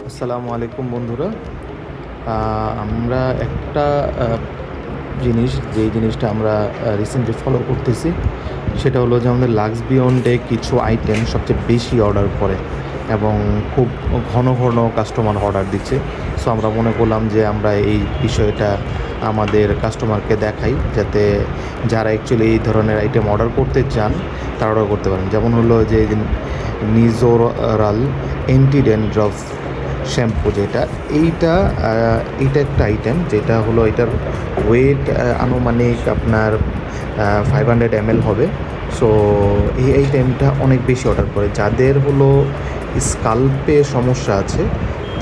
আসসালামু আলাইকুম বন্ধুরা। আমরা একটা জিনিস যেই জিনিসটা আমরা রিসেন্টলি ফলো করতেছি সেটা হলো যে আমাদের লাক্স বিয়ন্ডে কিছু আইটেম সবচেয়ে বেশি অর্ডার করে এবং খুব ঘন ঘন কাস্টমার অর্ডার দিচ্ছে। সো আমরা মনে করলাম যে আমরা এই বিষয়টা আমাদের কাস্টমারকে দেখাই, যাতে যারা অ্যাকচুয়ালি এই ধরনের আইটেম অর্ডার করতে চান তারা অর্ডার করতে পারেন। যেমন হলো যে নিজোরাল অ্যান্টি ড্যান্ড্রফ শ্যাম্পু, যেটা এইটা একটা আইটেম, যেটা হলো এটার ওয়েট আনুমানিক আপনার 500 ml হবে। সো এই আইটেমটা অনেক বেশি অর্ডার করে। যাদের হলো স্কাল্পে সমস্যা আছে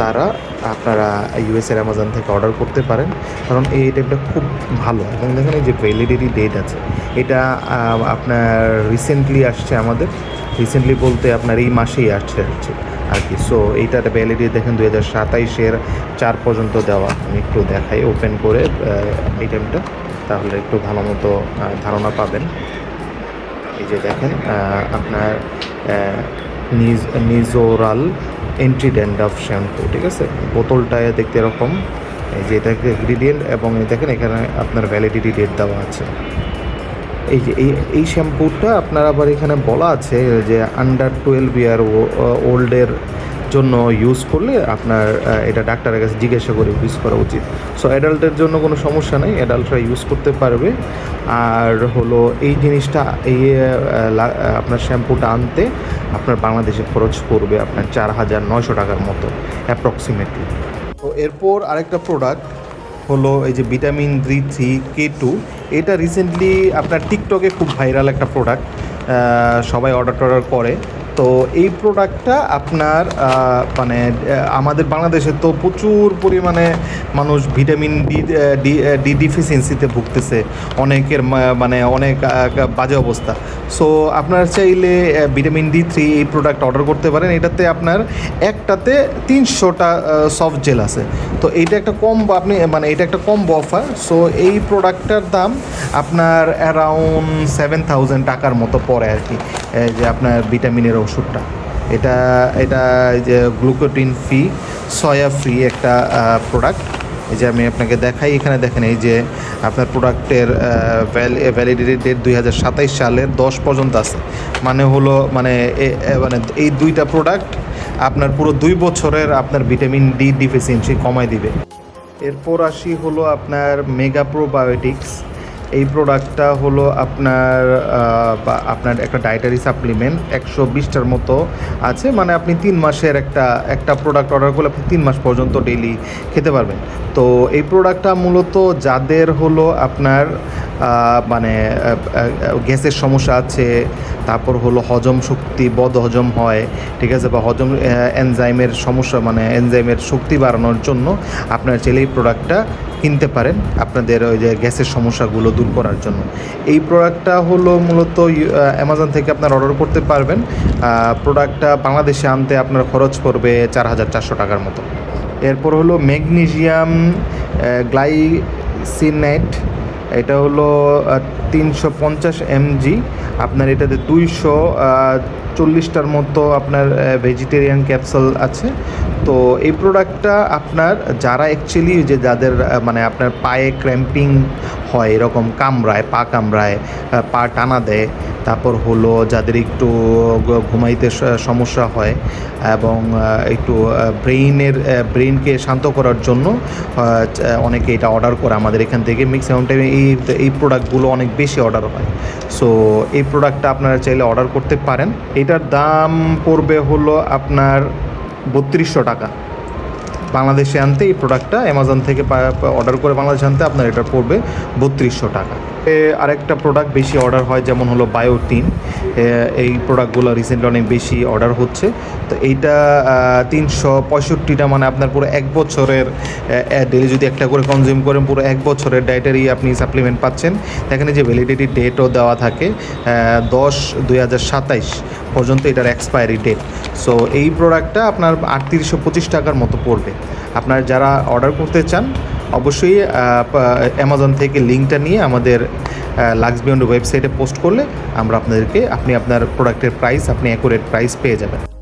তারা আপনারা ইউএসের অ্যামাজন থেকে অর্ডার করতে পারেন, কারণ এই আইটেমটা খুব ভালো। এবং দেখেন এই যে ভ্যালিডিটি ডেট আছে, এটা আপনার রিসেন্টলি আসছে আমাদের। রিসেন্টলি বলতে আপনার এই মাসেই আসছে আর কি। সো এইটার ভ্যালিডিটি দেখেন 2027-এর 4 পর্যন্ত দেওয়া। আমি একটু দেখাই ওপেন করে আইটেমটা, তাহলে একটু ভালো মতো ধারণা পাবেন। এই যে দেখেন আপনার নিজোরাল অ্যান্টি ড্যান্ড্রফ শ্যাম্পু, ঠিক আছে। বোতলটায় দেখতে এরকম, এই যে এটা ইনগ্রিডিয়েন্ট, এবং দেখেন এখানে আপনার ভ্যালিডিটি ডেট দেওয়া আছে। এই যে এই শ্যাম্পুটা আপনার আবার এখানে বলা আছে যে আন্ডার 12 ইয়ার ওল্ডের জন্য ইউজ করলে আপনার এটা ডাক্তারের কাছে জিজ্ঞাসা করে ইউজ করা উচিত। সো অ্যাডাল্টের জন্য কোনো সমস্যা নেই, অ্যাডাল্টরা ইউজ করতে পারবে। আর হলো এই জিনিসটা আপনার শ্যাম্পুটা আনতে আপনার বাংলাদেশে খরচ পড়বে আপনার 4,900 টাকার মতো অ্যাপ্রক্সিমেটলি। তো এরপর আরেকটা প্রোডাক্ট হলো এই যে ভিটামিন D3K2। এটা রিসেন্টলি আপনার টিকটকে খুব ভাইরাল একটা প্রোডাক্ট, সবাই অর্ডার করে। তো এই প্রোডাক্টটা আপনার মানে আমাদের বাংলাদেশে তো প্রচুর পরিমাণে মানুষ ভিটামিন ডি ডিফিসিয়েন্সিতে ভুগতেছে, অনেকের মানে অনেক বাজে অবস্থা। সো আপনারা চাইলে ভিটামিন D3 এই প্রোডাক্ট অর্ডার করতে পারেন। এটাতে আপনার একটাতে 300টা সফট জেল আছে। তো এইটা একটা কম্বো, আপনি মানে এটা একটা কম্বো অফার। সো এই প্রোডাক্টটার দাম আপনার অ্যারাউন্ড 7,000 টাকার মতো পড়ে আর কি, যে আপনার ভিটামিনের ওষুধটা। এটা যে গ্লুকোটিন ফ্রি, সয়া ফ্রি একটা প্রোডাক্ট। এই যে আমি আপনাকে দেখাই, এখানে দেখেন এই যে আপনার প্রোডাক্টের ভ্যালিডিটি ডেট 2027 সালের 10 পর্যন্ত আছে। মানে হলো মানে এই দুইটা প্রোডাক্ট আপনার পুরো 2 বছরের আপনার ভিটামিন ডি ডিফিসিয়েন্সি কমায় দিবে। এরপর আসি হলো আপনার মেগা প্রোবায়োটিক্স। এই প্রোডাক্টটা হলো আপনার একটা ডায়েটারি সাপ্লিমেন্ট, 120টার মতো আছে। মানে আপনি 3 মাসের একটা প্রোডাক্ট অর্ডার করলে আপনি 3 মাস পর্যন্ত ডেইলি খেতে পারবেন। তো এই প্রোডাক্টটা মূলত যাদের হলো আপনার মানে গ্যাসের সমস্যা আছে, তারপর হলো হজম শক্তি বদ হজম হয়, ঠিক আছে, বা হজম এনজাইমের সমস্যা, মানে এনজাইমের শক্তি বাড়ানোর জন্য আপনার চাইলে এই প্রোডাক্টটা কিনতে পারেন আপনাদের ওই যে গ্যাসের সমস্যাগুলো দূর করার জন্য। এই প্রোডাক্টটা হলো মূলত অ্যামাজন থেকে আপনার অর্ডার করতে পারবেন। প্রোডাক্টটা বাংলাদেশে আনতে আপনার খরচ পড়বে 4,400 টাকার মতো। এরপর হলো ম্যাগনেসিয়াম গ্লাইসিনেট। এটা হলো 350 mg। আপনার এটাতে 240টার মতো আপনার ভেজিটেরিয়ান ক্যাপসুল আছে। তো এই প্রোডাক্টটা আপনার যারা অ্যাকচুয়ালি যে যাদের মানে আপনার পায়ে ক্র্যাম্পিং হয়, এরকম কামড়ায়, পা কামড়ায়, পা টানা দেয়, তারপর হলো যাদের একটু ঘুমাইতে সমস্যা হয়, এবং একটু ব্রেইনকে শান্ত করার জন্য অনেকে এটা অর্ডার করে আমাদের এখান থেকে। ম্যাক্সিমাম টাইমে এই প্রোডাক্টগুলো অনেক বেশি অর্ডার হয়। সো এই প্রোডাক্টটা আপনারা চাইলে অর্ডার করতে পারেন। এটার দাম পড়বে হলো আপনার 3200 টাকা। বাংলাদেশে আনতে এই প্রোডাক্টটা অ্যামাজন থেকে অর্ডার করে বাংলাদেশে আনতে আপনার এটা পড়বে 3200 টাকা। আরেকটা প্রোডাক্ট বেশি অর্ডার হয়, যেমন হলো বায়োটিন। এই প্রোডাক্টগুলো রিসেন্টলি অনেক বেশি অর্ডার হচ্ছে। তো এইটা 365টা, মানে আপনার পুরো 1 বছরের ডেলি যদি একটা করে কনজিউম করেন পুরো 1 বছরের ডায়েটারি আপনি সাপ্লিমেন্ট পাচ্ছেন। এখানে যে ভ্যালিডিটি ডেটও দেওয়া থাকে 10/2027 পর্যন্ত এটার এক্সপায়ারি ডেট। সো এই প্রোডাক্টটা আপনার 3825 টাকার মতো পড়বে। আপনার যারা অর্ডার করতে চান অবশ্যই অ্যামাজন থেকে লিঙ্কটা নিয়ে আমাদের লাক্স বিয়ন্ড ওয়েবসাইটে পোস্ট করলে আপনি আপনার প্রোডাক্টের প্রাইস, আপনি অ্যাকুরেট প্রাইস পেয়ে যাবেন।